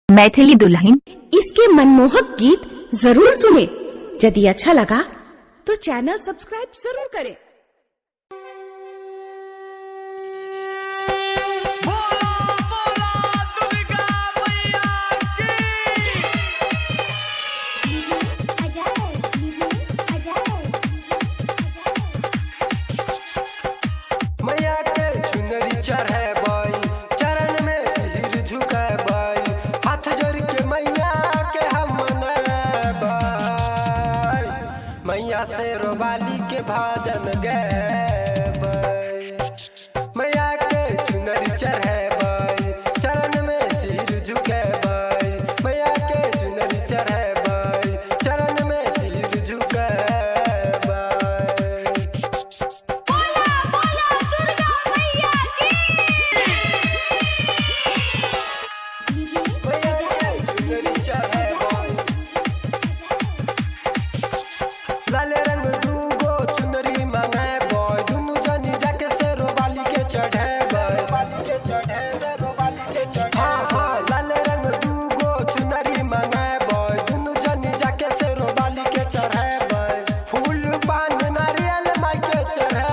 मैथिली दुल्हन इसके मनमोहक गीत जरूर सुने। यदि अच्छा लगा तो चैनल सब्सक्राइब जरूर करें। मैया के चुनरी चढ़े बाई, चरण में सिर झुके बाई, हाथ जोड़ के मैया के हम मनाबाई, मैया से रोबाली के भाजन गए बाई। मैया के चुनरी चढ़े बाई, चरण में सिर झुके बाई, मैया के चुनरी चढ़े बाई, चरण में सिर झुके लाल रंग दूगो चुनरी मांगे बॉय, दुनु जनी जाके से रोबाली के चढ़े बॉय, रोबाली के चढ़े से रोबाली के चढ़े। हाँ लाल रंग दूगो चुनरी मांगे बॉय, दुनु जनी जाके से रोबाली के चढ़े बॉय, फूल पान नारियल माई के चढ़े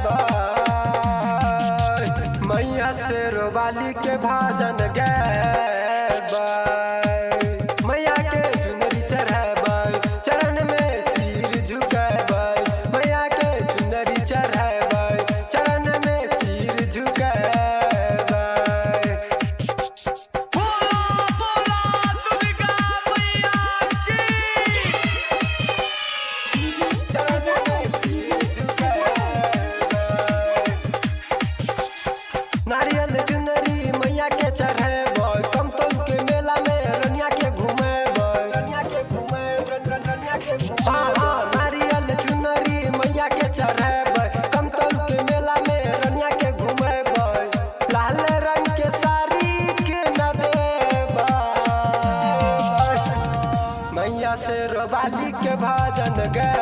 बॉय, मैया से रोबाली के भाजन गए बॉय। मैया के चुनरी चढ़े बॉय, चरण में सिर झुके बॉय, मैया के चुनरी चढ़े बॉय, चरण में सिर झुके बॉय। चरण में सिर झुके बॉय। नारियल चुनरी मैया के चढ़े बॉय, कमतौल के मेला में रनिया के घूमे बॉय, रनिया के घूमे रनिया के घूमे। हाँ नारियल चुनरी मैया के चढ़े बॉय, कमतौल के मेला में रनिया के घूमे बॉय, लाल रंग के साड़ी के न दे बॉय, मैया से रोबाली के भाजन गए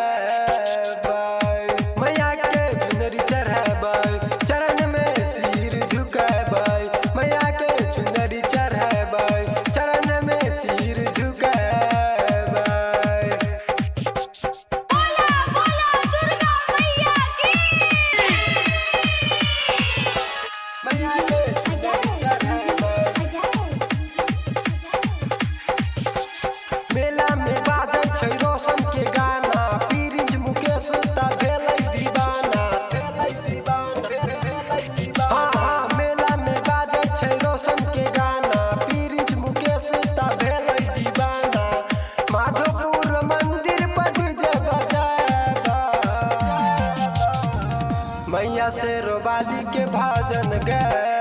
बॉय। मैया के चुनरी चढ़े बॉय, चरण में सिर झुके बॉय, मैया के चुनरी चढ़े बॉय, चरण में सिर झुके बॉय। मैया के चुनरी चढ़े बॉय। मेला में बाजै छै रोशन के गाना, पीरिंच मुकेश ता भेलै दीवाना, भेलै दीवाना, भेलै दीवाना। हाँ मेला में बाजै छै रोशन के गाना, पीरिंच मुकेश ता भेलै दीवाना, माधोपुर मंदिर पर डीजे बजाबा, मैया से रोबाली के भाजन गए